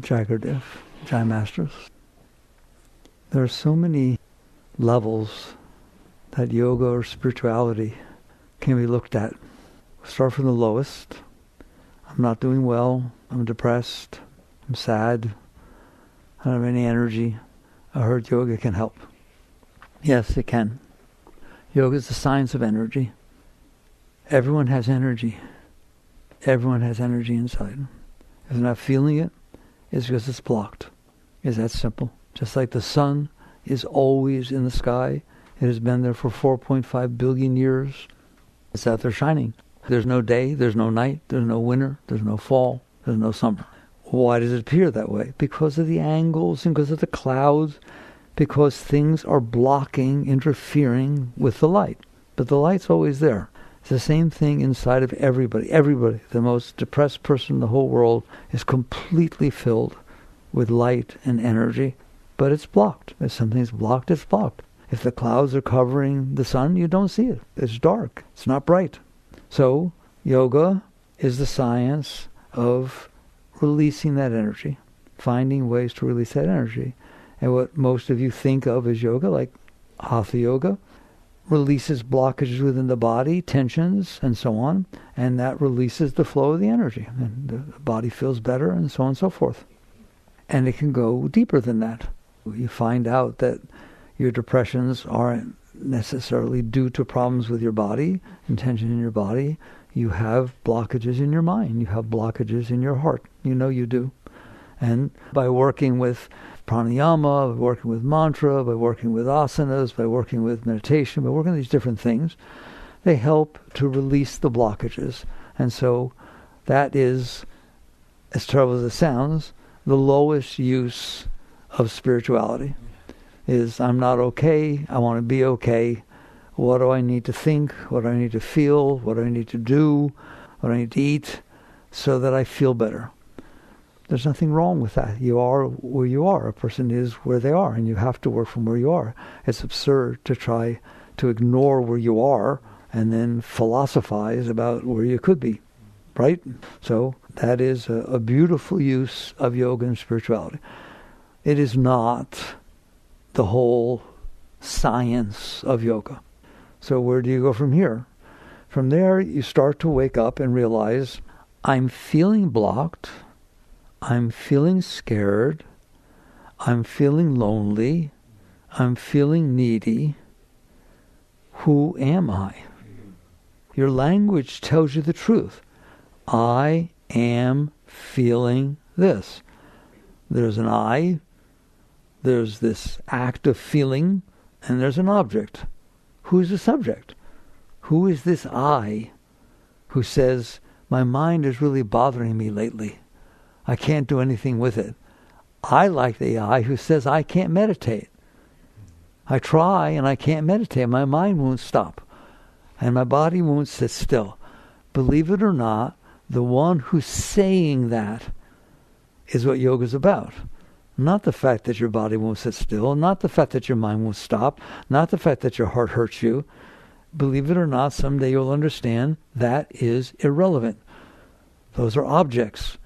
Jaggardev, Jai Masters. There are so many levels that yoga or spirituality can be looked at. Start from the lowest. I'm not doing well. I'm depressed. I'm sad. I don't have any energy. I heard yoga can help. Yes, it can. Yoga is the science of energy. Everyone has energy. Everyone has energy inside. If they're not feeling it, it's because it's blocked. It's that simple. Just like the sun is always in the sky. It has been there for 4.5 billion years. It's out there shining. There's no day, there's no night, there's no winter, there's no fall, there's no summer. Why does it appear that way? Because of the angles and because of the clouds, because things are blocking, interfering with the light. But the light's always there. It's the same thing inside of everybody. Everybody, the most depressed person in the whole world, is completely filled with light and energy, but it's blocked. If something's blocked, it's blocked. If the clouds are covering the sun, you don't see it. It's dark. It's not bright. So, yoga is the science of releasing that energy, finding ways to release that energy. And what most of you think of as yoga, like Hatha yoga, releases blockages within the body, tensions, and so on, and that releases the flow of the energy. And the body feels better, and so on and so forth. And it can go deeper than that. You find out that your depressions aren't necessarily due to problems with your body and tension in your body. You have blockages in your mind. You have blockages in your heart. You know you do. And by working with pranayama, by working with mantra, by working with asanas, by working with meditation, by working with these different things, they help to release the blockages. And so that is, as terrible as it sounds, the lowest use of spirituality. Is I'm not okay, I want to be okay. What do I need to think? What do I need to feel? What do I need to do? What do I need to eat so that I feel better? There's nothing wrong with that. You are where you are. A person is where they are, and you have to work from where you are. It's absurd to try to ignore where you are and then philosophize about where you could be, right? So that is a beautiful use of yoga and spirituality. It is not the whole science of yoga. So where do you go from here? From there, you start to wake up and realize, I'm feeling blocked, I'm feeling scared, I'm feeling lonely, I'm feeling needy. Who am I? Your language tells you the truth. I am feeling this. There's an I, there's this act of feeling, and there's an object. Who's the subject? Who is this I who says, my mind is really bothering me lately. I can't do anything with it. I like the I who says, I can't meditate. I try and I can't meditate. My mind won't stop. And my body won't sit still. Believe it or not, the one who's saying that is what yoga's about. Not the fact that your body won't sit still, not the fact that your mind won't stop, not the fact that your heart hurts you. Believe it or not, someday you'll understand that is irrelevant. Those are objects.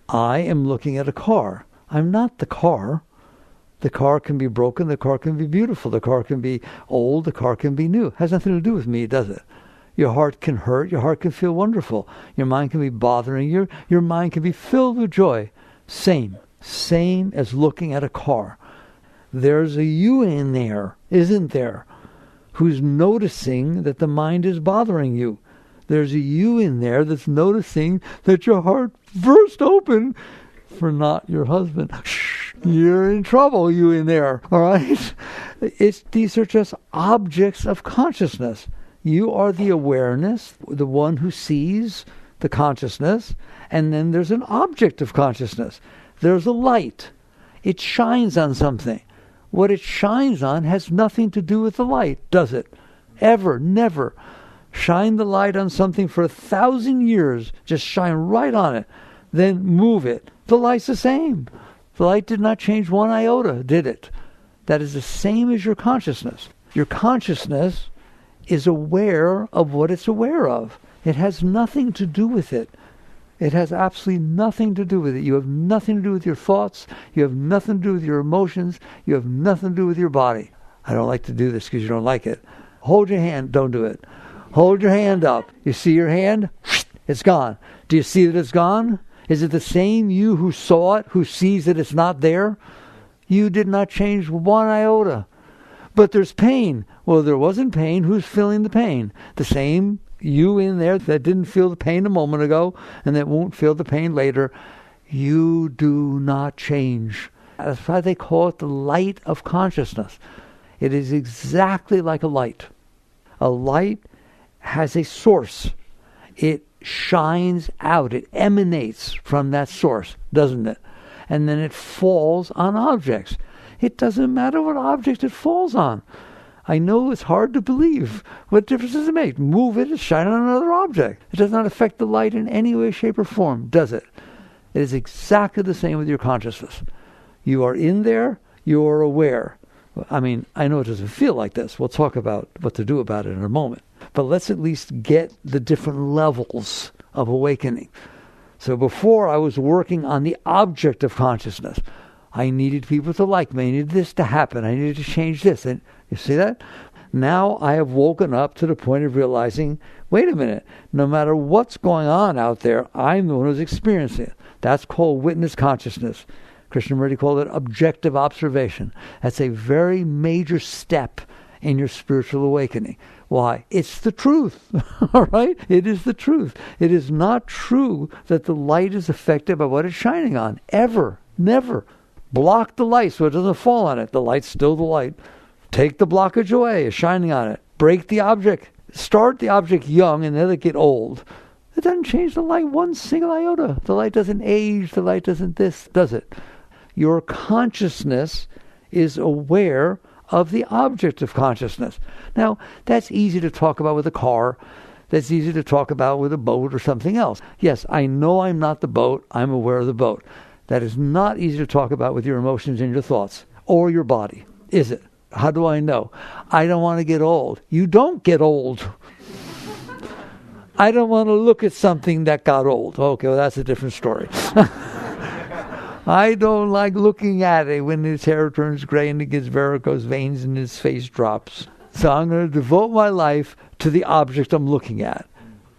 I am looking at a car. I'm not the car. The car can be broken, the car can be beautiful, the car can be old, the car can be new. It has nothing to do with me, does it? Your heart can hurt, your heart can feel wonderful. Your mind can be bothering you, your mind can be filled with joy. Same as looking at a car. There's a you in there, isn't there, who's noticing that the mind is bothering you. There's a you in there that's noticing that your heart burst open for not your husband. Shh, you're in trouble, you in there, all right? These are just objects of consciousness. You are the awareness, the one who sees the consciousness, and then there's an object of consciousness. There's a light. It shines on something. What it shines on has nothing to do with the light, does it? Ever, never. Shine the light on something for 1,000 years. Just shine right on it. Then move it. The light's the same. The light did not change one iota, did it? That is the same as your consciousness. Your consciousness is aware of what it's aware of. It has nothing to do with it. It has absolutely nothing to do with it. You have nothing to do with your thoughts. You have nothing to do with your emotions. You have nothing to do with your body. I don't like to do this because you don't like it. Hold your hand. Don't do it. Hold your hand up. You see your hand? It's gone. Do you see that it's gone? Is it the same you who saw it, who sees that it's not there? You did not change one iota. But there's pain. Well, there wasn't pain. Who's feeling the pain? The same you in there that didn't feel the pain a moment ago and that won't feel the pain later. You do not change. That's why they call it the light of consciousness. It is exactly like a light. A light has a source. It shines out. It emanates from that source, doesn't it? And then it falls on objects. It doesn't matter what object it falls on. I know it's hard to believe. What difference does it make? Move it, it's shining on another object. It does not affect the light in any way, shape, or form, does it? It is exactly the same with your consciousness. You are in there, you are aware. I mean, I know it doesn't feel like this. We'll talk about what to do about it in a moment. But let's at least get the different levels of awakening. So before I was working on the object of consciousness. I needed people to like me. I needed this to happen. I needed to change this. And you see that? Now I have woken up to the point of realizing, wait a minute, no matter what's going on out there, I'm the one who's experiencing it. That's called witness consciousness. Krishnamurti called it objective observation. That's a very major step in your spiritual awakening. Why? It's the truth. All right? It is the truth. It is not true that the light is affected by what it's shining on. Ever. Never. Block the light so it doesn't fall on it. The light's still the light. Take the blockage away. It's shining on it. Break the object. Start the object young and let it get old. It doesn't change the light one single iota. The light doesn't age. The light doesn't this, does it? Your consciousness is aware of the object of consciousness. Now, that's easy to talk about with a car. That's easy to talk about with a boat or something else. Yes, I know I'm not the boat. I'm aware of the boat. That is not easy to talk about with your emotions and your thoughts or your body, is it? How do I know? I don't want to get old. You don't get old. I don't want to look at something that got old. Okay, well, that's a different story. I don't like looking at it when his hair turns gray and he gets varicose veins and his face drops. So I'm going to devote my life to the object I'm looking at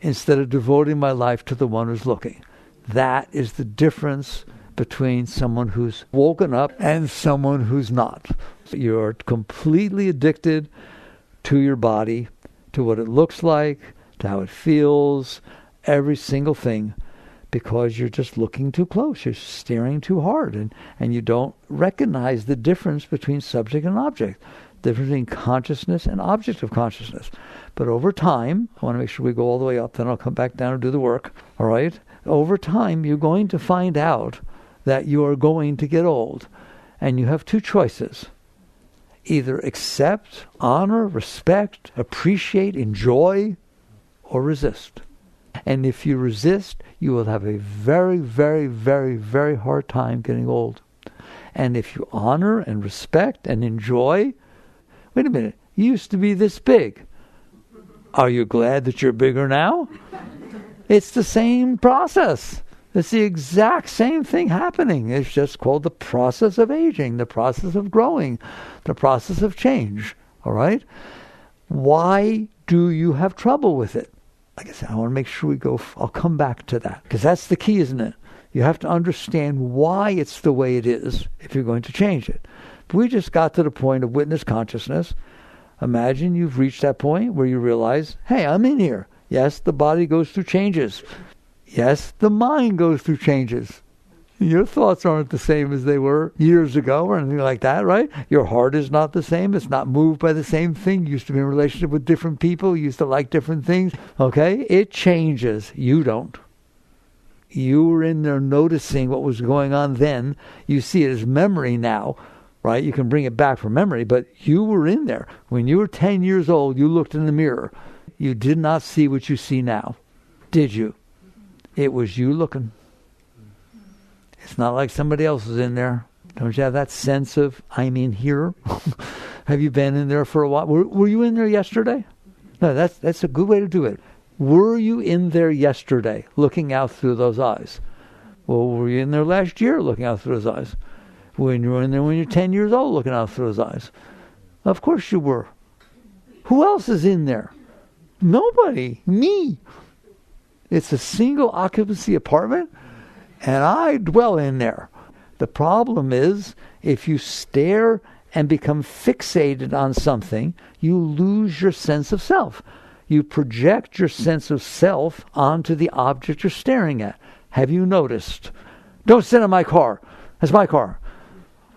instead of devoting my life to the one who's looking. That is the difference between someone who's woken up and someone who's not. You're completely addicted to your body, to what it looks like, to how it feels, every single thing, because you're just looking too close. You're staring too hard, and you don't recognize the difference between subject and object, the difference between consciousness and object of consciousness. But over time, I want to make sure we go all the way up, then I'll come back down and do the work, all right? Over time, you're going to find out that you are going to get old. And you have two choices. Either accept, honor, respect, appreciate, enjoy, or resist. And if you resist, you will have a very, very, very, very hard time getting old. And if you honor and respect and enjoy, wait a minute, you used to be this big. Are you glad that you're bigger now? It's the same process. It's the exact same thing happening. It's just called the process of aging, the process of growing, the process of change. All right? Why do you have trouble with it? Like I said, I want to make sure we go, I'll come back to that. Because that's the key, isn't it? You have to understand why it's the way it is if you're going to change it. If we just got to the point of witness consciousness, imagine you've reached that point where you realize, hey, I'm in here. Yes, the body goes through changes. Yes, the mind goes through changes. Your thoughts aren't the same as they were years ago or anything like that, right? Your heart is not the same. It's not moved by the same thing. You used to be in a relationship with different people. You used to like different things. Okay? It changes. You don't. You were in there noticing what was going on then. You see it as memory now, right? You can bring it back from memory, but you were in there. When you were 10 years old, you looked in the mirror. You did not see what you see now. Did you? It was you looking. It's not like somebody else is in there. Don't you have that sense of, I'm in here? Have you been in there for a while? Were you in there yesterday? No, that's a good way to do it. Were you in there yesterday looking out through those eyes? Well, were you in there last year looking out through those eyes? When you were in there when you're 10 years old looking out through those eyes? Of course you were. Who else is in there? Nobody. Me. It's a single occupancy apartment, and I dwell in there. The problem is, if you stare and become fixated on something, you lose your sense of self. You project your sense of self onto the object you're staring at. Have you noticed? Don't sit in my car. That's my car.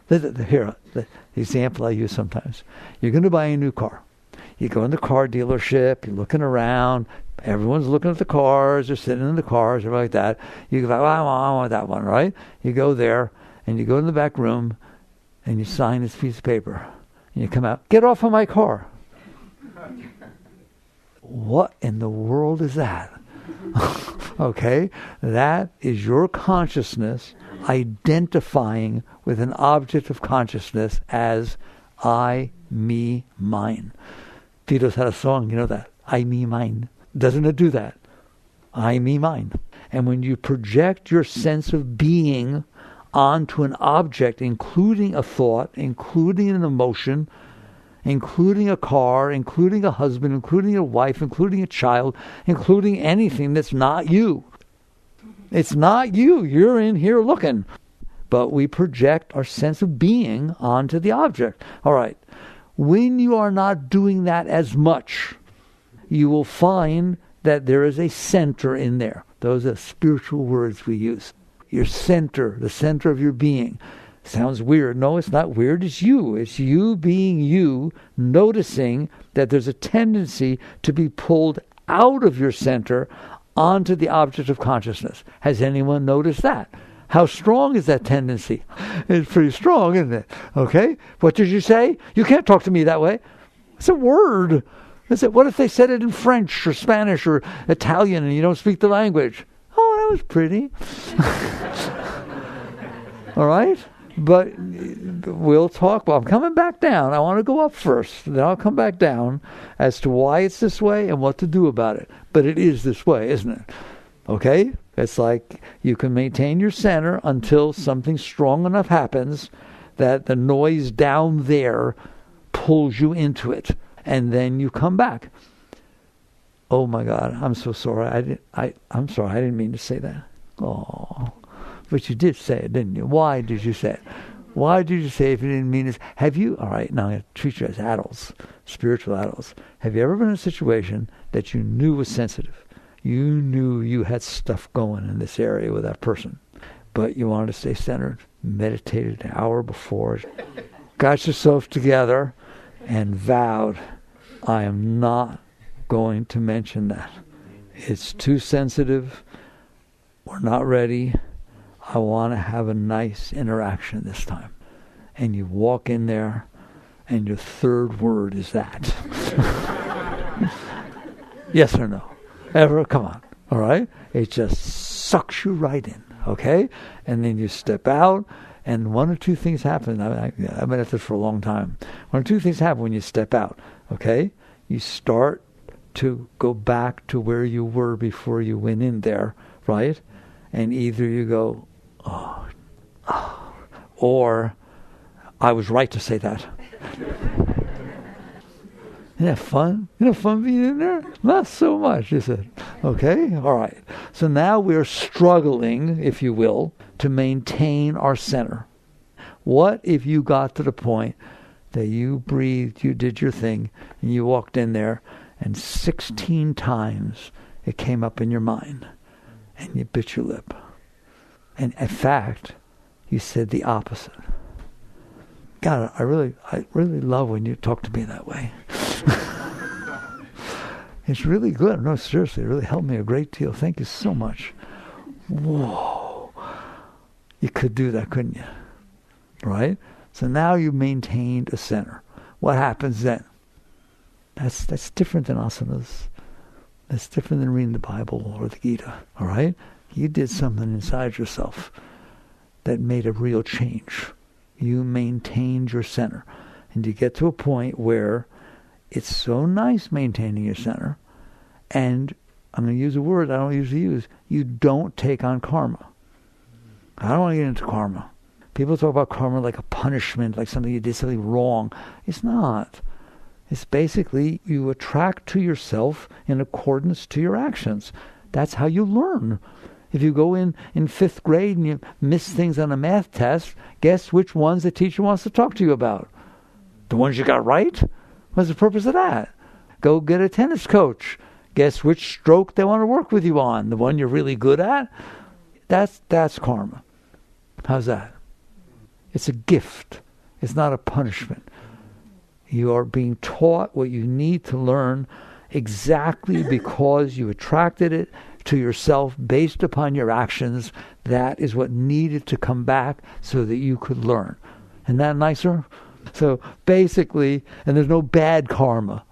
Here, the example I use sometimes. You're going to buy a new car. You go in the car dealership, you're looking around, everyone's looking at the cars, they're sitting in the cars, everything like that. You go, I want that one, right? You go there, and you go in the back room, and you sign this piece of paper. And you come out, get off of my car. What in the world is that? Okay? That is your consciousness identifying with an object of consciousness as I, me, mine. Tito's had a song, you know that. I, me, mine. Doesn't it do that? I, me, mine. And when you project your sense of being onto an object, including a thought, including an emotion, including a car, including a husband, including a wife, including a child, including anything that's not you. It's not you. You're in here looking. But we project our sense of being onto the object. All right. When you are not doing that as much, you will find that there is a center in there. Those are spiritual words we use. Your center, the center of your being. Sounds weird. No, it's not weird. It's you. It's you being you, noticing that there's a tendency to be pulled out of your center onto the object of consciousness. Has anyone noticed that? How strong is that tendency? It's pretty strong, isn't it? Okay? What did you say? You can't talk to me that way. It's a word. What if they said it in French or Spanish or Italian and you don't speak the language? Oh, that was pretty. All right? But we'll talk. Well, I'm coming back down. I want to go up first. Then I'll come back down as to why it's this way and what to do about it. But it is this way, isn't it? Okay? It's like you can maintain your center until something strong enough happens that the noise down there pulls you into it. And then you come back. Oh my God, I'm so sorry. I'm sorry, I didn't mean to say that. Oh, but you did say it, didn't you? Why did you say it? Why did you say it if you didn't mean it? Have you, all right, now I'm going to treat you as adults, spiritual adults. Have you ever been in a situation that you knew was sensitive? You knew you had stuff going in this area with that person, but you wanted to stay centered, meditated an hour before, got yourself together, and vowed, I am not going to mention that. It's too sensitive. We're not ready. I want to have a nice interaction this time. And you walk in there, and your third word is that. Yes or no? Ever? Come on. All right? It just sucks you right in. Okay? And then you step out, and one or two things happen. I've been at this for a long time. One or two things happen when you step out. Okay? You start to go back to where you were before you went in there, right? And either you go, oh, or I was right to say that. Isn't that fun? Isn't it fun being in there? Not so much, is it? Okay? All right. So now we're struggling, if you will, to maintain our center. What if you got to the point that you breathed, you did your thing, and you walked in there, and 16 times it came up in your mind, and you bit your lip. And in fact, you said the opposite. God, I really love when you talk to me that way. It's really good. No, seriously, it really helped me a great deal. Thank you so much. Whoa. You could do that, couldn't you? Right? So now you maintained a center. What happens then? That's different than asanas. That's different than reading the Bible or the Gita. All right? You did something inside yourself that made a real change. You maintained your center. And you get to a point where it's so nice maintaining your center, and I'm going to use a word I don't usually use. You don't take on karma. I don't want to get into karma. People talk about karma like a punishment, like something you did something wrong. It's not. It's basically you attract to yourself in accordance to your actions. That's how you learn. If you go in 5th grade and you miss things on a math test, guess which ones the teacher wants to talk to you about? The ones you got right? What's the purpose of that? Go get a tennis coach. Guess which stroke they want to work with you on? The one you're really good at? That's karma. How's that? It's a gift. It's not a punishment. You are being taught what you need to learn exactly because you attracted it to yourself based upon your actions. That is what needed to come back so that you could learn. Isn't that nicer? So basically, and there's no bad karma.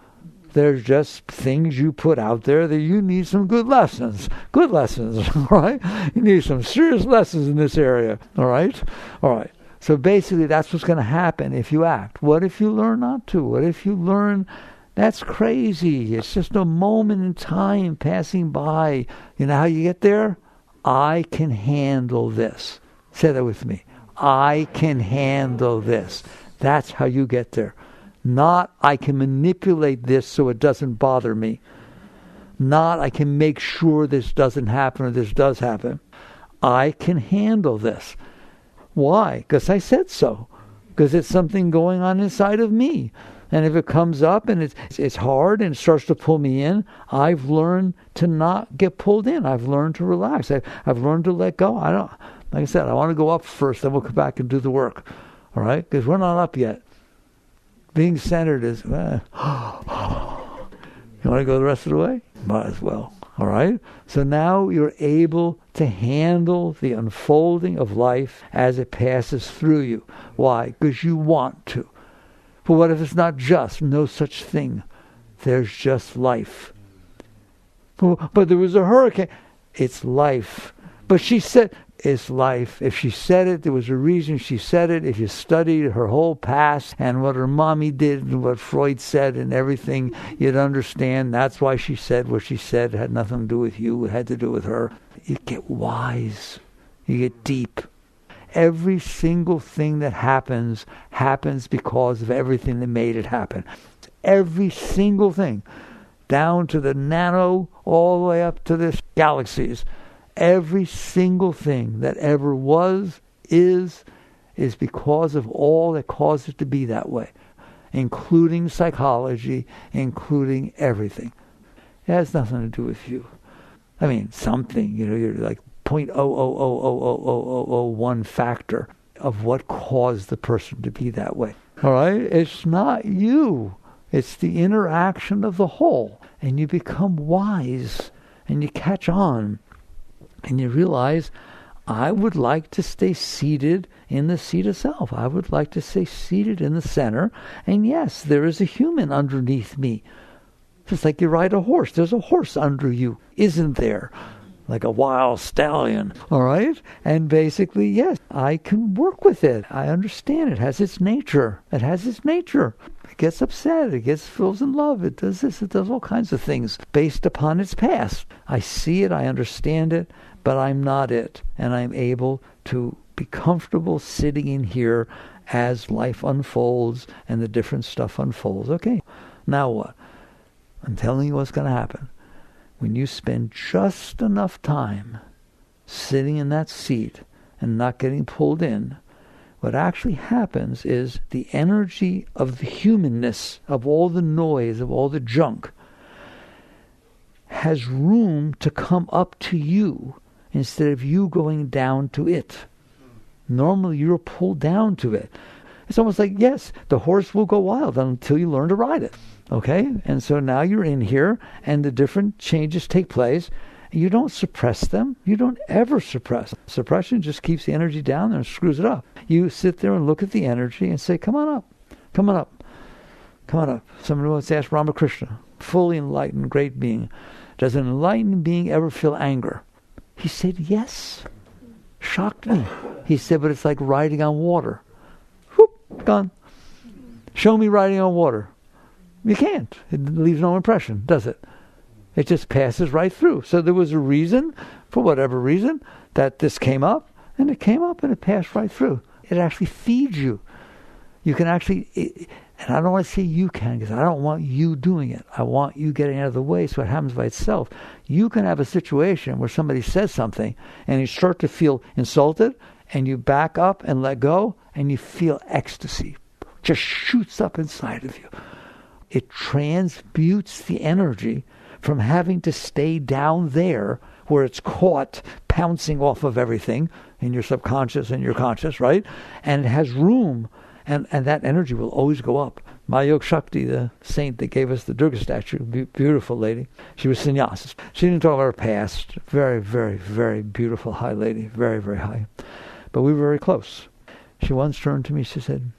There's just things you put out there that you need some good lessons. Good lessons, all right? You need some serious lessons in this area, all right? All right. So basically, that's what's going to happen if you act. What if you learn not to? What if you learn, that's crazy. It's just a moment in time passing by. You know how you get there? I can handle this. Say that with me. I can handle this. That's how you get there. Not, I can manipulate this so it doesn't bother me. Not, I can make sure this doesn't happen or this does happen. I can handle this. Why? Because I said so. Because it's something going on inside of me. And if it comes up and it's hard and it starts to pull me in, I've learned to not get pulled in. I've learned to relax. I've learned to let go. Like I said, I want to go up first, then we'll come back and do the work. All right? Because we're not up yet. Being centered is, you want to go the rest of the way? Might as well. All right? So now you're able to handle the unfolding of life as it passes through you. Why? Because you want to. But what if it's not just? No such thing. There's just life. But there was a hurricane. It's life. But she said, it's life. If she said it, there was a reason she said it. If you studied her whole past and what her mommy did and what Freud said and everything, you'd understand that's why she said what she said. It had nothing to do with you. It had to do with her. You get wise. You get deep. Every single thing that happens because of everything that made it happen. Every single thing. Down to the nano, all the way up to the galaxies. Every single thing that ever was, is because of all that caused it to be that way, including psychology, including everything. It has nothing to do with you. I mean, something, you're like 0.0000001 factor of what caused the person to be that way. All right? It's not you. It's the interaction of the whole. And you become wise, and you catch on. And you realize, I would like to stay seated in the seat of self. I would like to stay seated in the center. And yes, there is a human underneath me. Just like you ride a horse. There's a horse under you, isn't there? Like a wild stallion. All right? And basically, yes, I can work with it. I understand it has its nature. It has its nature. It gets upset. It feels in love. It does this. It does all kinds of things based upon its past. I see it. I understand it. But I'm not it. And I'm able to be comfortable sitting in here as life unfolds and the different stuff unfolds. Okay, now what? I'm telling you what's going to happen. When you spend just enough time sitting in that seat and not getting pulled in, what actually happens is the energy of the humanness, of all the noise, of all the junk, has room to come up to you instead of you going down to it. Normally you're pulled down to it. It's almost like, yes, the horse will go wild until you learn to ride it. Okay? And so now you're in here and the different changes take place. You don't suppress them. You don't ever suppress. Suppression just keeps the energy down there and screws it up. You sit there and look at the energy and say, come on up. Come on up. Come on up. Somebody wants to ask Ramakrishna, fully enlightened, great being, does an enlightened being ever feel anger? He said, yes. Shocked me. He said, but it's like riding on water. Whoop, gone. Show me riding on water. You can't. It leaves no impression, does it? It just passes right through. So there was a reason, for whatever reason, that this came up, and it came up and it passed right through. It actually feeds you. You can actually, and I don't want to say you can, because I don't want you doing it. I want you getting out of the way so it happens by itself. You can have a situation where somebody says something and you start to feel insulted, and you back up and let go, and you feel ecstasy. Just shoots up inside of you. It transmutes the energy from having to stay down there where it's caught pouncing off of everything in your subconscious and your conscious, right? And it has room, and that energy will always go up. Mayog Shakti, the saint that gave us the Durga statue, beautiful lady. She was sannyas. She didn't talk about her past. Very, very, very beautiful high lady. Very, very high. But we were very close. She once turned to me, she said,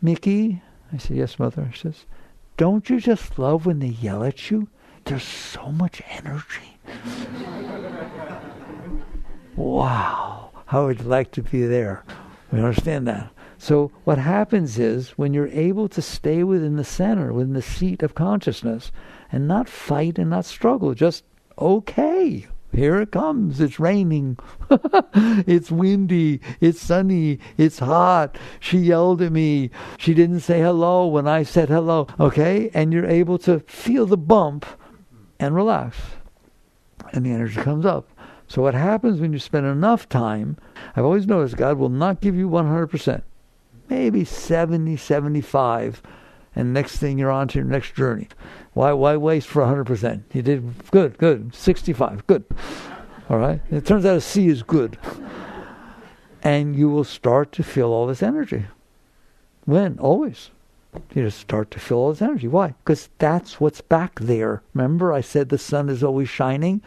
"Mickey," I said, "Yes, mother." She says, "Don't you just love when they yell at you? There's so much energy." Wow, how would you like to be there? We understand that. So what happens is, when you're able to stay within the center, within the seat of consciousness, and not fight and not struggle, just, okay, here it comes, it's raining, it's windy, it's sunny, it's hot, she yelled at me, she didn't say hello when I said hello, okay? And you're able to feel the bump and relax, and the energy comes up. So what happens when you spend enough time, I've always noticed God will not give you 100%. Maybe 70, 75, and next thing you're on to your next journey. Why waste for 100%? You did good. 65, good. All right? It turns out a C is good. And you will start to feel all this energy. When? Always. You just start to feel all this energy. Why? Because that's what's back there. Remember I said the sun is always shining?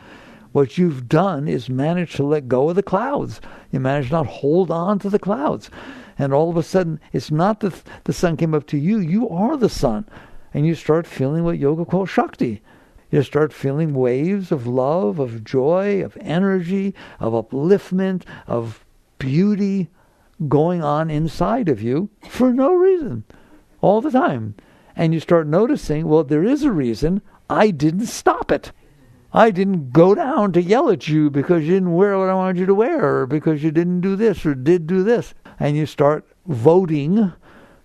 What you've done is manage to let go of the clouds. You manage not hold on to the clouds. And all of a sudden, it's not that the sun came up to you. You are the sun. And you start feeling what yoga calls Shakti. You start feeling waves of love, of joy, of energy, of upliftment, of beauty going on inside of you for no reason, all the time. And you start noticing, well, there is a reason. I didn't stop it. I didn't go down to yell at you because you didn't wear what I wanted you to wear, or because you didn't do this or did do this. And you start voting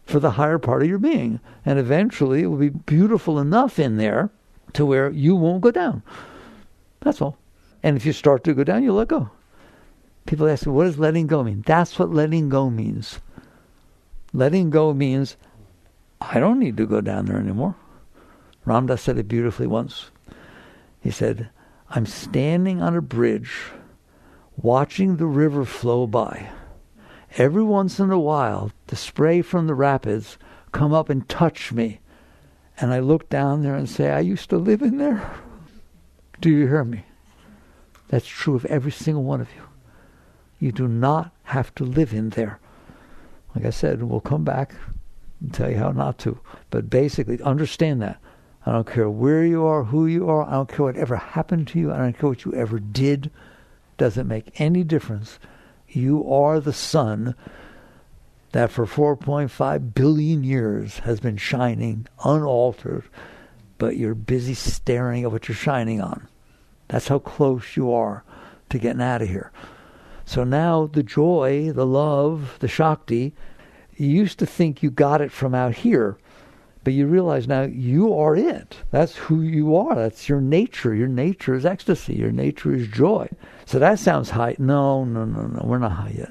for the higher part of your being. And eventually it will be beautiful enough in there to where you won't go down. That's all. And if you start to go down, you let go. People ask me, what does letting go mean? That's what letting go means. Letting go means, I don't need to go down there anymore. Ram Dass said it beautifully once. He said, I'm standing on a bridge watching the river flow by. Every once in a while, the spray from the rapids come up and touch me. And I look down there and say, I used to live in there. Do you hear me? That's true of every single one of you. You do not have to live in there. Like I said, we'll come back and tell you how not to. But basically, understand that. I don't care where you are, who you are. I don't care what ever happened to you. I don't care what you ever did. Doesn't make any difference. You are the sun that for 4.5 billion years has been shining unaltered, but you're busy staring at what you're shining on. That's how close you are to getting out of here. So now the joy, the love, the Shakti, you used to think you got it from out here, but you realize now you are it. That's who you are. That's your nature. Your nature is ecstasy. Your nature is joy. So that sounds high. No. We're not high yet.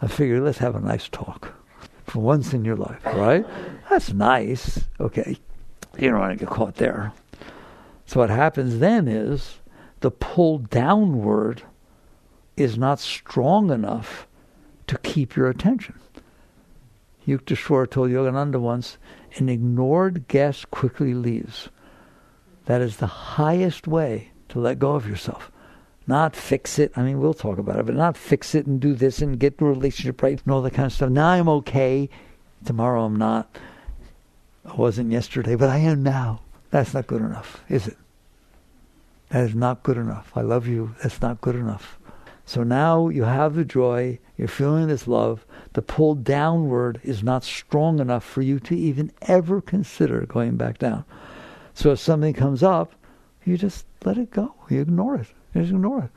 I figured let's have a nice talk for once in your life, right? That's nice. Okay. You don't want to get caught there. So what happens then is the pull downward is not strong enough to keep your attention. Yukteswar told Yogananda once, an ignored guest quickly leaves. That is the highest way to let go of yourself. Not fix it. I mean, we'll talk about it, but not fix it and do this and get the relationship right and all that kind of stuff. Now I'm okay. Tomorrow I'm not. I wasn't yesterday, but I am now. That's not good enough, is it? That is not good enough. I love you. That's not good enough. So now you have the joy, you're feeling this love, the pull downward is not strong enough for you to even ever consider going back down. So if something comes up, you just let it go. You ignore it. You just ignore it.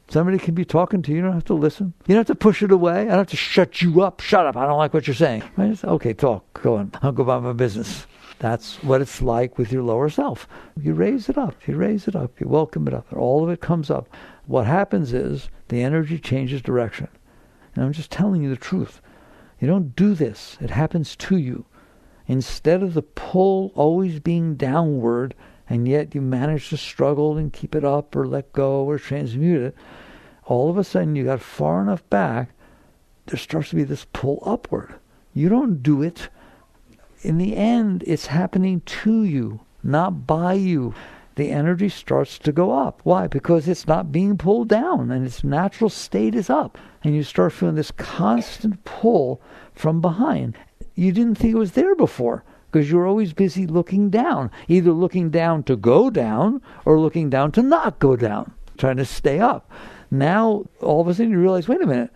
Somebody can be talking to you. You don't have to listen. You don't have to push it away. I don't have to shut you up. Shut up. I don't like what you're saying. I just, okay, talk. Go on. I'll go about my business. That's what it's like with your lower self. You raise it up. You raise it up. You welcome it up. All of it comes up. What happens is the energy changes direction. And I'm just telling you the truth. You don't do this. It happens to you. Instead of the pull always being downward, and yet you manage to struggle and keep it up or let go or transmute it, all of a sudden you got far enough back, there starts to be this pull upward. You don't do it. In the end, it's happening to you, not by you. The energy starts to go up. Why? Because it's not being pulled down, and its natural state is up. And you start feeling this constant pull from behind. You didn't think it was there before, because you're always busy looking down, either looking down to go down or looking down to not go down, trying to stay up. Now, all of a sudden you realize, wait a minute,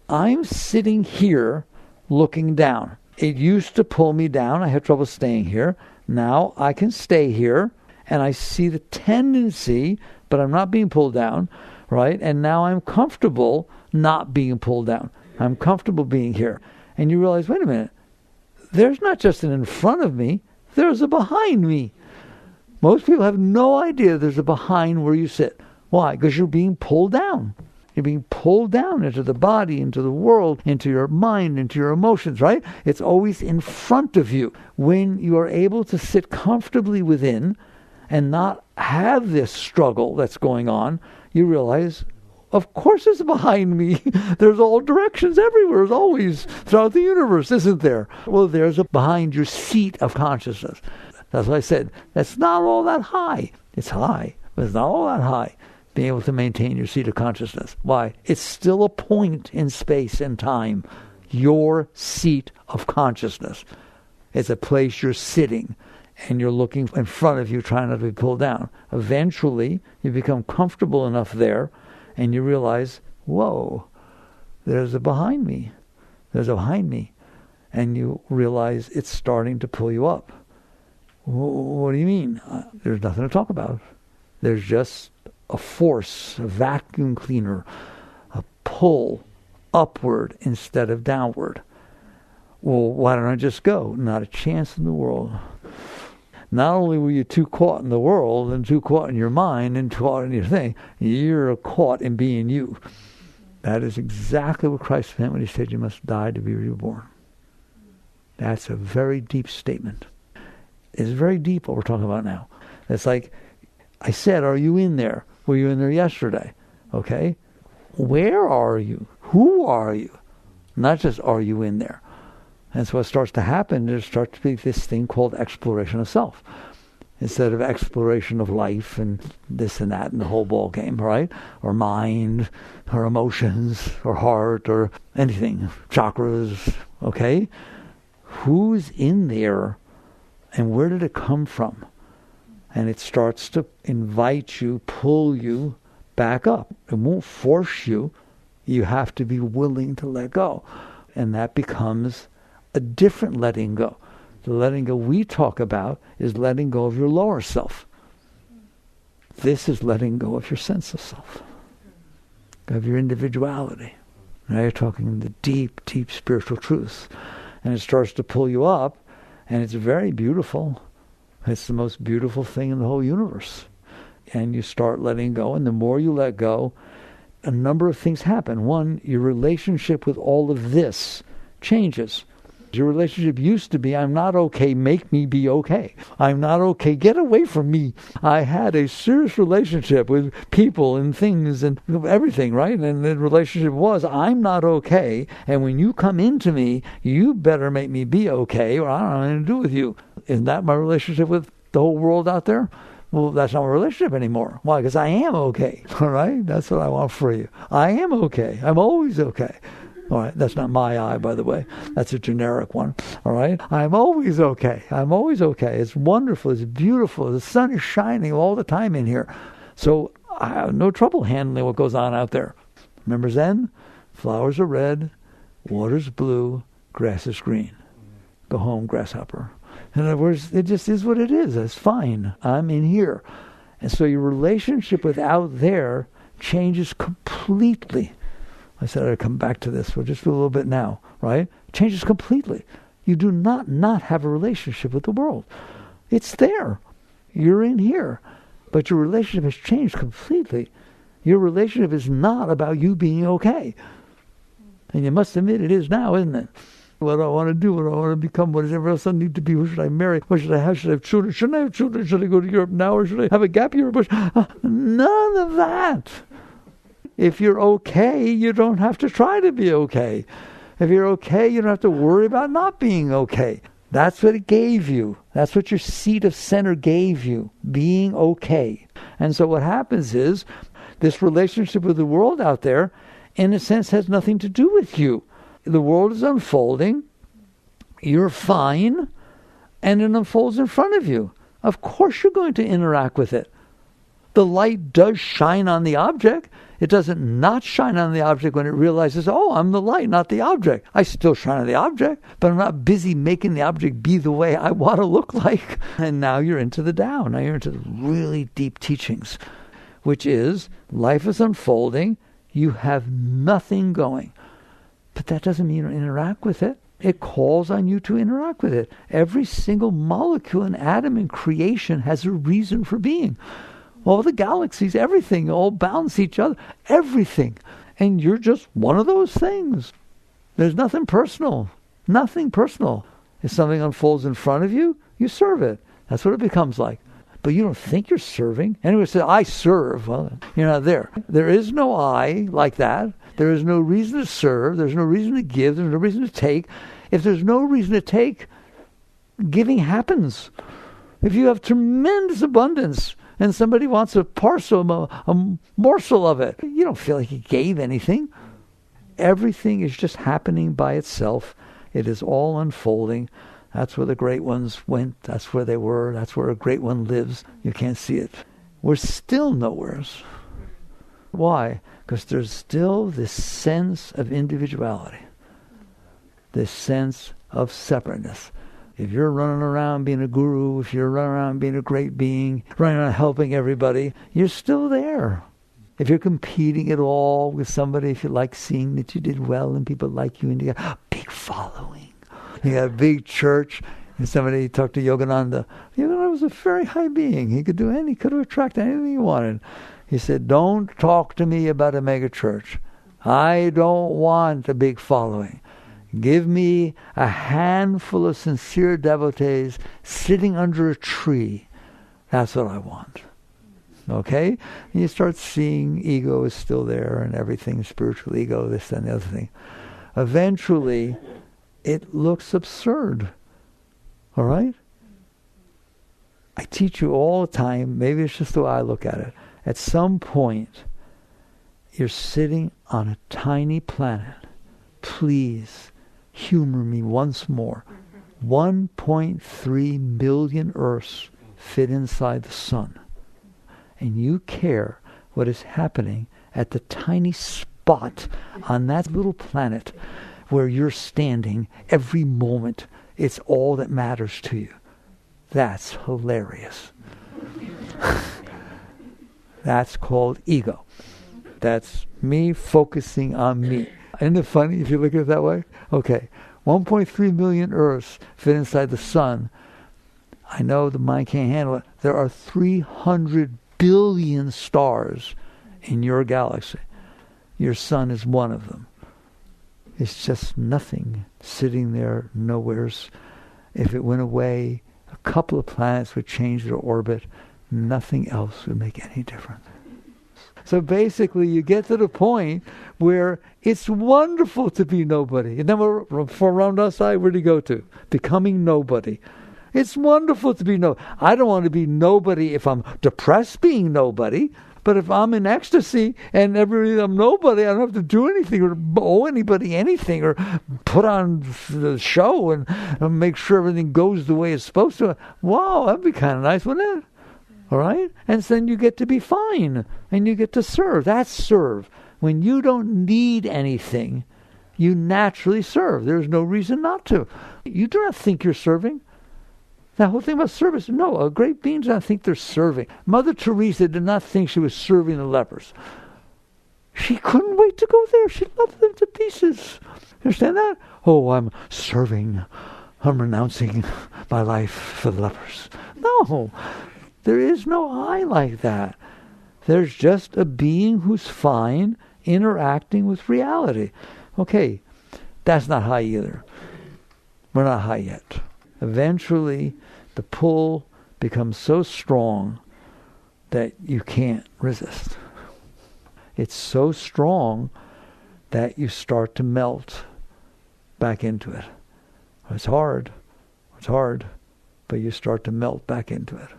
I'm sitting here looking down. It used to pull me down. I had trouble staying here. Now I can stay here, and I see the tendency, but I'm not being pulled down, right? And now I'm comfortable not being pulled down. I'm comfortable being here. And you realize, wait a minute, there's not just an in front of me, there's a behind me. Most people have no idea there's a behind where you sit. Why? Because you're being pulled down. You're being pulled down into the body, into the world, into your mind, into your emotions, right? It's always in front of you. When you are able to sit comfortably within and not have this struggle that's going on, you realize, of course it's behind me. There's all directions everywhere, as always, throughout the universe, isn't there? Well, there's a behind your seat of consciousness. That's what I said. That's not all that high. It's high, but it's not all that high, being able to maintain your seat of consciousness. Why? It's still a point in space and time. Your seat of consciousness. It's a place you're sitting, and you're looking in front of you, trying not to be pulled down. Eventually, you become comfortable enough there, and you realize, whoa, there's a behind me. There's a behind me. And you realize it's starting to pull you up. What do you mean? There's nothing to talk about. There's just a force, a vacuum cleaner, a pull upward instead of downward. Well, why don't I just go? Not a chance in the world. Not only were you too caught in the world and too caught in your mind and caught in your thing, you're caught in being you. That is exactly what Christ meant when he said you must die to be reborn. That's a very deep statement. It's very deep what we're talking about now. It's like, I said, are you in there? Were you in there yesterday? Okay? Where are you? Who are you? Not just are you in there. And so what starts to happen, there starts to be this thing called exploration of self. Instead of exploration of life and this and that and the whole ball game, right? Or mind, or emotions, or heart, or anything. Chakras, okay? Who's in there and where did it come from? And it starts to invite you, pull you back up. It won't force you. You have to be willing to let go. And that becomes a different letting go. The letting go we talk about is letting go of your lower self. This is letting go of your sense of self, of your individuality. Now you're talking the deep, deep spiritual truths. And it starts to pull you up, and it's very beautiful. It's the most beautiful thing in the whole universe. And you start letting go, and the more you let go, a number of things happen. One, your relationship with all of this changes. Your relationship used to be, I'm not okay, make me be okay. I'm not okay, get away from me. I had a serious relationship with people and things and everything, right? And the relationship was, I'm not okay, and when you come into me, you better make me be okay, or I don't have anything to do with you. Isn't that my relationship with the whole world out there? Well, that's not my relationship anymore. Why? Because I am okay, all right? That's what I want for you. I am okay. I'm always okay. All right, that's not my I, by the way. That's a generic one. All right? I'm always okay. I'm always okay. It's wonderful. It's beautiful. The sun is shining all the time in here. So I have no trouble handling what goes on out there. Remember Zen? Flowers are red, water's blue, grass is green. Go home, grasshopper. In other words, it just is what it is. It's fine. I'm in here. And so your relationship with out there changes completely. I said I'd come back to this. We'll just do a little bit now, right? Changes completely. You do not have a relationship with the world. It's there. You're in here. But your relationship has changed completely. Your relationship is not about you being okay. And you must admit it is now, isn't it? What do I want to do? What do I want to become? What does everyone else need to be? Who should I marry? What should I have? Should I have children? Shouldn't I have children? Should I go to Europe now? Or should I have a gap year? None of that. If you're okay, you don't have to try to be okay. If you're okay, you don't have to worry about not being okay. That's what it gave you. That's what your seat of center gave you, being okay. And so what happens is, this relationship with the world out there, in a sense, has nothing to do with you. The world is unfolding, you're fine, and it unfolds in front of you. Of course you're going to interact with it. The light does shine on the object. It doesn't not shine on the object when it realizes, oh, I'm the light, not the object. I still shine on the object, but I'm not busy making the object be the way I want to look like. And now you're into the Tao. Now you're into the really deep teachings, which is life is unfolding. You have nothing going. But that doesn't mean you don't interact with it. It calls on you to interact with it. Every single molecule and atom in creation has a reason for being. All the galaxies, everything, all balance each other, everything. And you're just one of those things. There's nothing personal. Nothing personal. If something unfolds in front of you, you serve it. That's what it becomes like. But you don't think you're serving. Anyone says, I serve. Well, you're not there. There is no I like that. There is no reason to serve. There's no reason to give. There's no reason to take. If there's no reason to take, giving happens. If you have tremendous abundance and somebody wants a parcel, a morsel of it, you don't feel like you gave anything. Everything is just happening by itself. It is all unfolding. That's where the great ones went. That's where they were. That's where a great one lives. You can't see it. We're still nowheres. Why? Because there's still this sense of individuality. This sense of separateness. If you're running around being a guru, if you're running around being a great being, running around helping everybody, you're still there. If you're competing at all with somebody, if you like seeing that you did well and people like you and you got a big following, you got a big church, and somebody talked to Yogananda. Yogananda was a very high being. He could have attracted anything he wanted. He said, don't talk to me about a mega church. I don't want a big following. Give me a handful of sincere devotees sitting under a tree. That's what I want. Okay? And you start seeing ego is still there and everything, spiritual ego, this and the other thing. Eventually, it looks absurd. All right? I teach you all the time, maybe it's just the way I look at it. At some point, you're sitting on a tiny planet. Please humor me once more. 1.3 million Earths fit inside the sun. And you care what is happening at the tiny spot on that little planet where you're standing every moment. It's all that matters to you. That's hilarious. That's called ego. That's me focusing on me. Isn't it funny if you look at it that way? Okay, 1.3 million Earths fit inside the sun. I know the mind can't handle it. There are 300 billion stars in your galaxy. Your sun is one of them. It's just nothing sitting there nowheres. If it went away, a couple of planets would change their orbit. Nothing else would make any difference. So basically, you get to the point where it's wonderful to be nobody. And then from around outside, where do you go to? Becoming nobody. It's wonderful to be nobody. I don't want to be nobody if I'm depressed being nobody. But if I'm in ecstasy and I'm nobody, I don't have to do anything or owe anybody anything or put on the show and make sure everything goes the way it's supposed to. Wow, that'd be kind of nice, wouldn't it? All right? And then you get to be fine and you get to serve. That's serve. When you don't need anything, you naturally serve. There's no reason not to. You do not think you're serving. That whole thing about service. No, a great being does not think they're serving. Mother Teresa did not think she was serving the lepers. She couldn't wait to go there. She loved them to pieces. You understand that? Oh, I'm serving. I'm renouncing my life for the lepers. No, there is no I like that. There's just a being who's fine interacting with reality. Okay, that's not high either. We're not high yet. Eventually, the pull becomes so strong that you can't resist. It's so strong that you start to melt back into it. It's hard, but you start to melt back into it.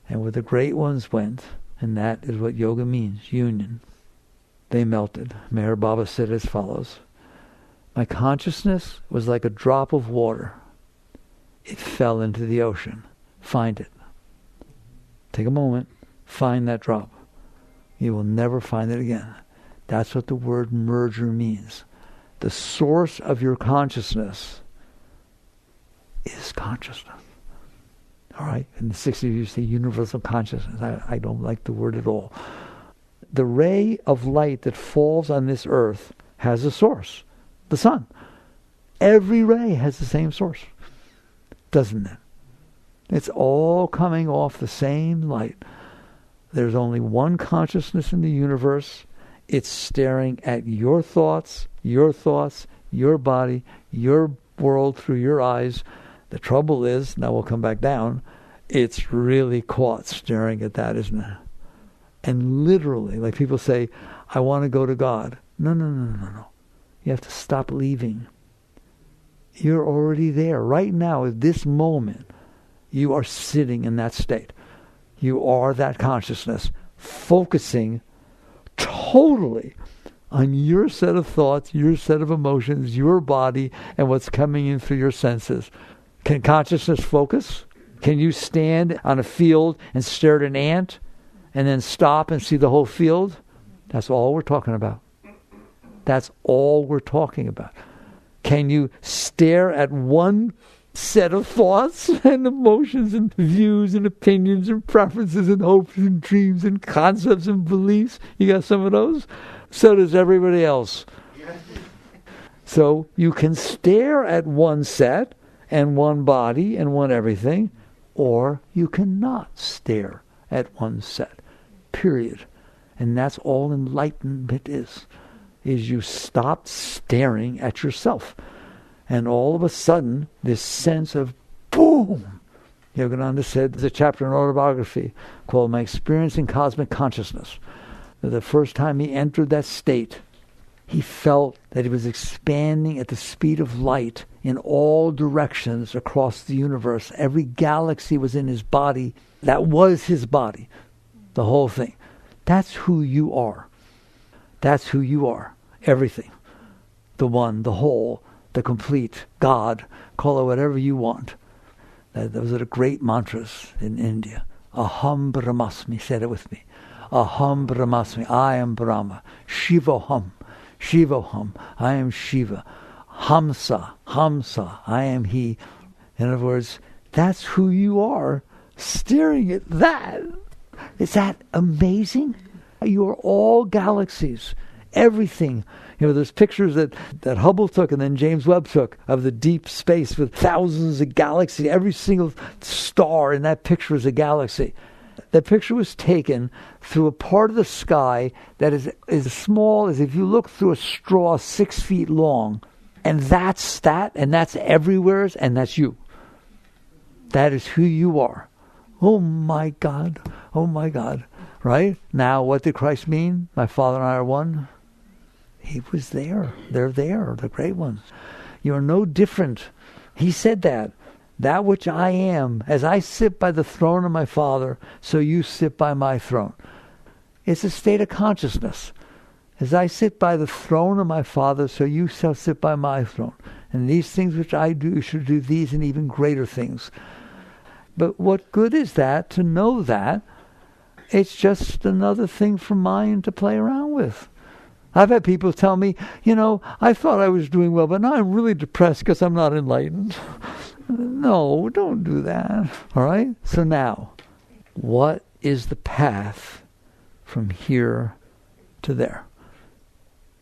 And where the great ones went, and that is what yoga means, union. They melted. Meher Baba said as follows, my consciousness was like a drop of water. It fell into the ocean. Find it. Take a moment, find that drop. You will never find it again. That's what the word merger means. The source of your consciousness is consciousness. All right? In the 60s you say universal consciousness. I don't like the word at all. The ray of light that falls on this earth has a source. The sun. Every ray has the same source. Doesn't it? It's all coming off the same light. There's only one consciousness in the universe. It's staring at your thoughts, your body, your world through your eyes. The trouble is, now we'll come back down, it's really caught staring at that, isn't it? And literally, like people say, I want to go to God. No. You have to stop leaving. You're already there. Right now, at this moment, you are sitting in that state. You are that consciousness, focusing totally on your set of thoughts, your set of emotions, your body, and what's coming in through your senses. Can consciousness focus? Can you stand on a field and stare at an ant and then stop and see the whole field? That's all we're talking about. That's all we're talking about. Can you stare at one set of thoughts and emotions and views and opinions and preferences and hopes and dreams and concepts and beliefs? You got some of those? So does everybody else. So you can stare at one set and one body and one everything, or you cannot stare at one set. Period. And that's all enlightenment is you stop staring at yourself. And all of a sudden, this sense of boom. Yogananda said, there's a chapter in autobiography called My Experience in Cosmic Consciousness. The first time he entered that state, he felt that he was expanding at the speed of light in all directions across the universe. Every galaxy was in his body. That was his body. The whole thing. That's who you are. That's who you are. Everything. The one, the whole, the complete, God. Call it whatever you want. Those are the great mantras in India. Aham Brahmasmi. Said it with me. Aham Brahmasmi. I am Brahma. Shivoham. Shivoham. I am Shiva. Hamsa. I am He. In other words, that's who you are. Staring at that. Is that amazing? You are all galaxies. Everything. There's pictures that Hubble took and then James Webb took of the deep space with thousands of galaxies. Every single star in that picture is a galaxy. That picture was taken through a part of the sky that is as small as if you look through a straw 6 feet long. And that's that, and that's everywhere, and that's you. That is who you are. Oh my God. Oh my God. Right? Now, what did Christ mean? My Father and I are one. He was there. They're there, the great ones. You are no different. He said that. That which I am, as I sit by the throne of my Father, so you sit by my throne. It's a state of consciousness. As I sit by the throne of my Father, so you shall sit by my throne. And these things which I do, you should do these and even greater things. But what good is that, to know that? It's just another thing for mind to play around with. I've had people tell me, I thought I was doing well, but now I'm really depressed because I'm not enlightened. No, don't do that. All right? So now, what is the path from here to there?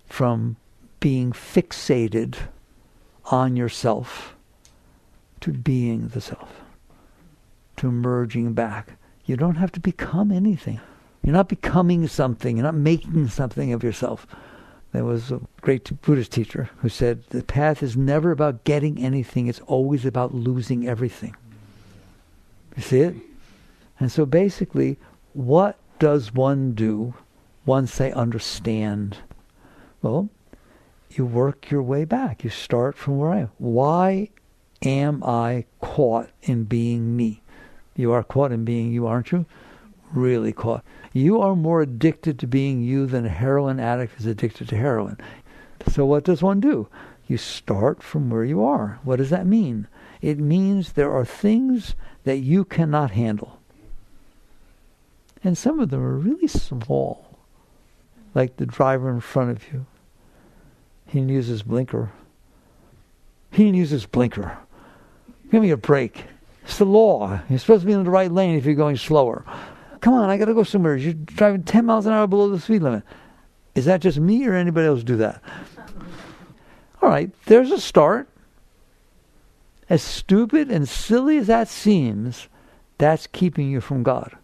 From being fixated on yourself to being the self, to emerging back. You don't have to become anything. You're not becoming something. You're not making something of yourself. There was a great Buddhist teacher who said, the path is never about getting anything. It's always about losing everything. You see it? And so basically, what does one do once they understand? Well, you work your way back. You start from where I am. Why am I caught in being me? You are caught in being you, aren't you? Really caught. You are more addicted to being you than a heroin addict is addicted to heroin. So what does one do? You start from where you are. What does that mean? It means there are things that you cannot handle. And some of them are really small. Like the driver in front of you. He didn't use his blinker. He didn't use his blinker. Give me a break. It's the law. You're supposed to be in the right lane if you're going slower. Come on, I got to go somewhere. You're driving 10 miles an hour below the speed limit. Is that just me or anybody else do that? All right, there's a start. As stupid and silly as that seems, that's keeping you from God.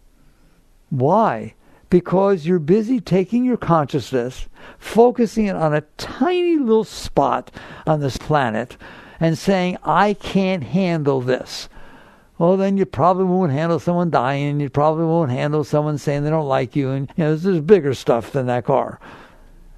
Why? Because you're busy taking your consciousness, focusing it on a tiny little spot on this planet, and saying, I can't handle this. Well, then you probably won't handle someone dying. You probably won't handle someone saying they don't like you. And there's bigger stuff than that car.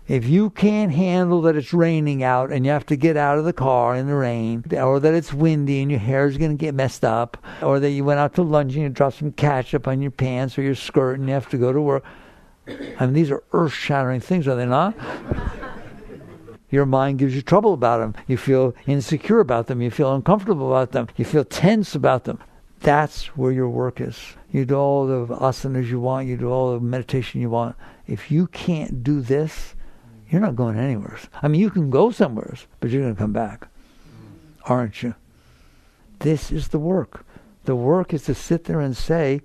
If you can't handle that it's raining out and you have to get out of the car in the rain, or that it's windy and your hair is going to get messed up, or that you went out to lunch and you dropped some ketchup on your pants or your skirt and you have to go to work. I mean, these are earth-shattering things, are they not? Your mind gives you trouble about them. You feel insecure about them. You feel uncomfortable about them. You feel tense about them. That's where your work is. You do all the asanas you want. You do all the meditation you want. If you can't do this, you're not going anywhere. I mean, you can go somewhere, but you're going to come back. Aren't you? This is the work. The work is to sit there and say,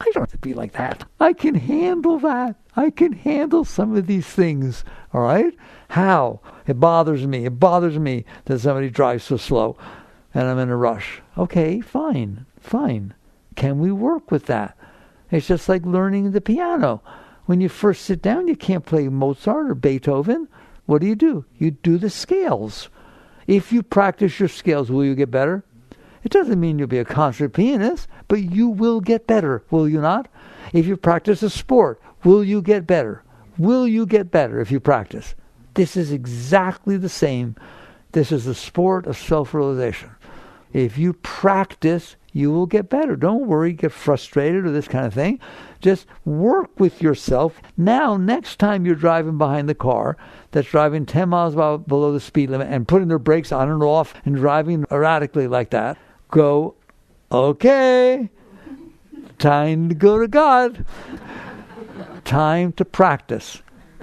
I don't have to be like that. I can handle that. I can handle some of these things. All right? How? It bothers me. It bothers me that somebody drives so slow and I'm in a rush. Okay, fine. Can we work with that? It's just like learning the piano. When you first sit down, you can't play Mozart or Beethoven. What do? You do the scales. If you practice your scales, will you get better? It doesn't mean you'll be a concert pianist, but you will get better, will you not? If you practice a sport, will you get better? Will you get better if you practice? This is exactly the same. This is the sport of self-realization. If you practice, you will get better. Don't worry, get frustrated or this kind of thing. Just work with yourself. Now, next time you're driving behind the car that's driving 10 miles below the speed limit and putting their brakes on and off and driving erratically like that, go, okay, time to go to God. Time to practice.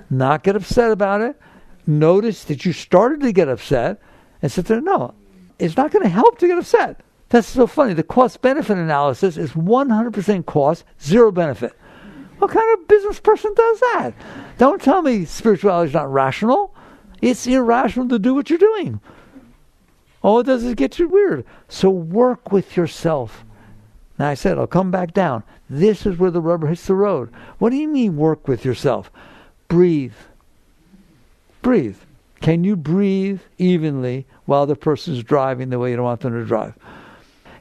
Not get upset about it. Notice that you started to get upset and sit there, no, it's not going to help to get upset. That's so funny. The cost-benefit analysis is 100% cost, 0 benefit. What kind of business person does that? Don't tell me spirituality is not rational. It's irrational to do what you're doing. All it does is get you weird. So work with yourself. Now I said, I'll come back down. This is where the rubber hits the road. What do you mean work with yourself? Breathe. Breathe. Can you breathe evenly while the person's driving the way you don't want them to drive?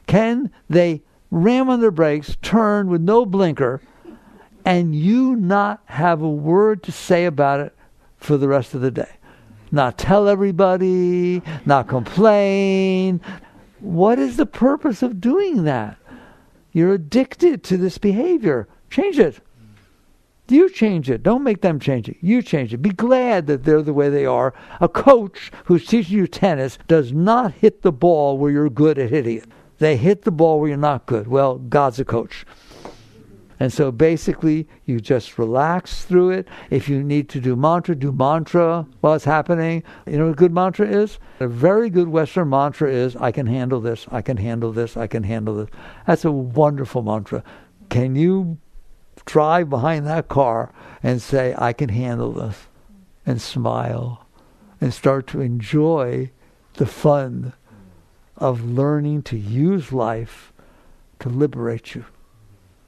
Can they ram on their brakes, turn with no blinker, and you not have a word to say about it for the rest of the day? Not tell everybody, not complain. What is the purpose of doing that? You're addicted to this behavior. Change it. You change it. Don't make them change it. You change it. Be glad that they're the way they are. A coach who's teaching you tennis does not hit the ball where you're good at hitting it. They hit the ball where you're not good. Well, God's a coach. And so basically, you just relax through it. If you need to do mantra while it's happening. You know what a good mantra is? A very good Western mantra is, I can handle this, I can handle this, I can handle this. That's a wonderful mantra. Can you drive behind that car and say, I can handle this, and smile, and start to enjoy the fun of learning to use life to liberate you?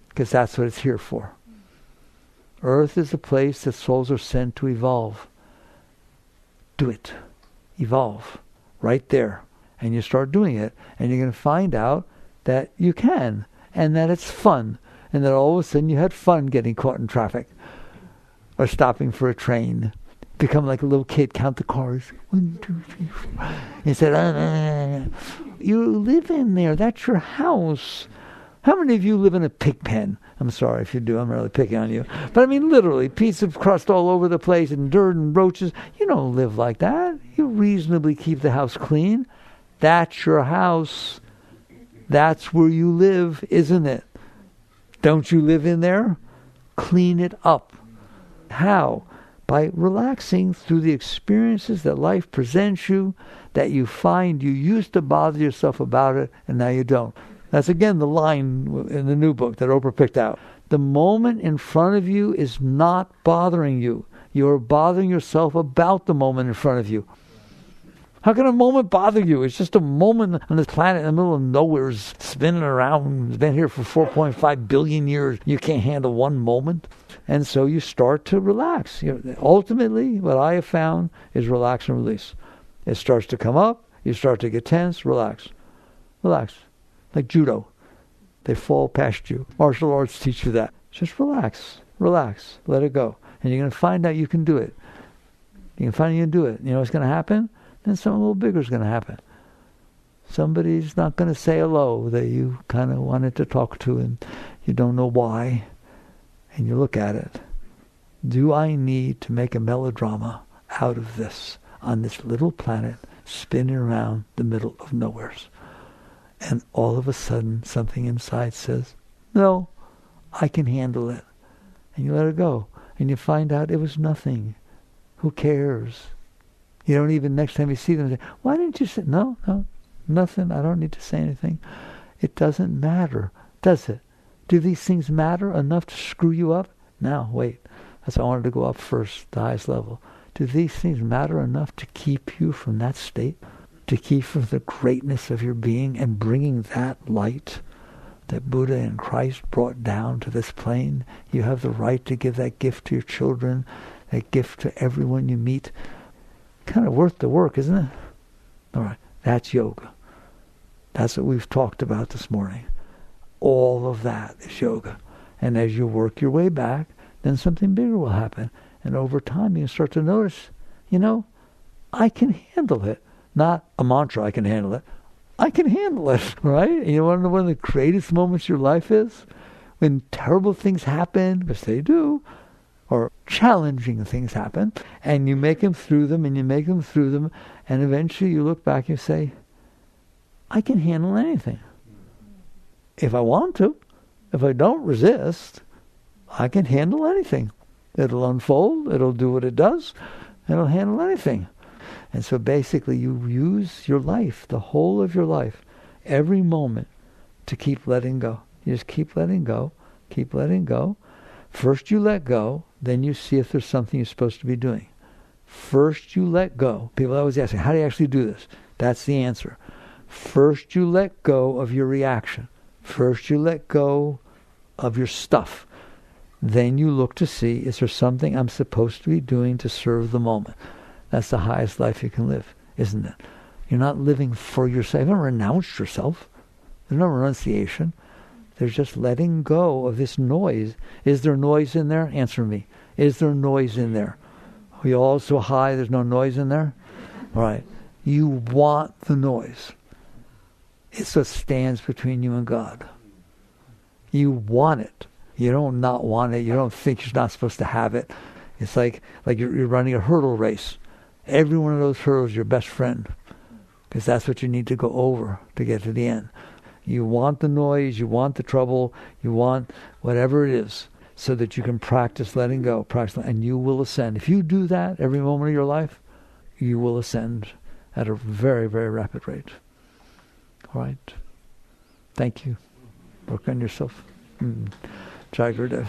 Because that's what it's here for. Earth is a place that souls are sent to evolve. Do it. Evolve. Right there. And you start doing it, and you're going to find out that you can, and that it's fun, and that all of a sudden you had fun getting caught in traffic, or stopping for a train. Become like a little kid, count the cars. 1, 2, 3, 4. He said, you live in there. That's your house. How many of you live in a pig pen? I'm sorry if you do. I'm really picking on you. But I mean, literally, piece of crust all over the place and dirt and roaches. You don't live like that. You reasonably keep the house clean. That's your house. That's where you live, isn't it? Don't you live in there? Clean it up. How? By relaxing through the experiences that life presents you, that you find you used to bother yourself about it, and now you don't. That's again the line in the new book that Oprah picked out. The moment in front of you is not bothering you. You're bothering yourself about the moment in front of you. How can a moment bother you? It's just a moment on this planet in the middle of nowhere, spinning around. It's been here for 4.5 billion years. You can't handle one moment. And so you start to relax. Ultimately, what I have found is relax and release. It starts to come up. You start to get tense. Relax. Relax. Like judo. They fall past you. Martial arts teach you that. Just relax. Relax. Let it go. And you're going to find out you can do it. You can find you can do it. You know what's going to happen? Then something a little bigger is going to happen. Somebody's not going to say hello that you kind of wanted to talk to and you don't know why. And you look at it. Do I need to make a melodrama out of this on this little planet spinning around the middle of nowheres? And all of a sudden, something inside says, no, I can handle it. And you let it go. And you find out it was nothing. Who cares? You don't even, next time you see them, say, why didn't you say, no, nothing. I don't need to say anything. It doesn't matter, does it? Do these things matter enough to screw you up? Now, wait. That's why I wanted to go up first, the highest level. Do these things matter enough to keep you from that state? To keep from the greatness of your being and bringing that light that Buddha and Christ brought down to this plane? You have the right to give that gift to your children, that gift to everyone you meet. Kind of worth the work, isn't it? All right, that's yoga. That's what we've talked about this morning. All of that is yoga. And as you work your way back, then something bigger will happen. And over time, you can start to notice, I can handle it. Not a mantra, I can handle it. I can handle it, right? And you want to know one of the greatest moments of your life is? When terrible things happen, because they do, or challenging things happen, and you make them through them, and you make them through them, and eventually you look back and you say, I can handle anything. If I want to, if I don't resist, I can handle anything. It'll unfold, it'll do what it does, it'll handle anything. And so basically you use your life, the whole of your life, every moment, to keep letting go. You just keep letting go, keep letting go. First you let go, then you see if there's something you're supposed to be doing. First you let go. People always ask me, how do you actually do this? That's the answer. First you let go of your reaction. First you let go of your stuff. Then you look to see, is there something I'm supposed to be doing to serve the moment? That's the highest life you can live, isn't it? You're not living for yourself. You haven't renounced yourself. There's no renunciation. There's just letting go of this noise. Is there noise in there? Answer me. Is there noise in there? Are you all so high there's no noise in there? All right. You want the noise. It's what stands between you and God. You want it. You don't not want it. You don't think you're not supposed to have it. It's like you're running a hurdle race. Every one of those hurdles is your best friend, because that's what you need to go over to get to the end. You want the noise, you want the trouble, you want whatever it is, so that you can practice letting go, and you will ascend. If you do that every moment of your life, you will ascend at a very, very rapid rate. All right? Thank you. Work on yourself. Jai Gurudev.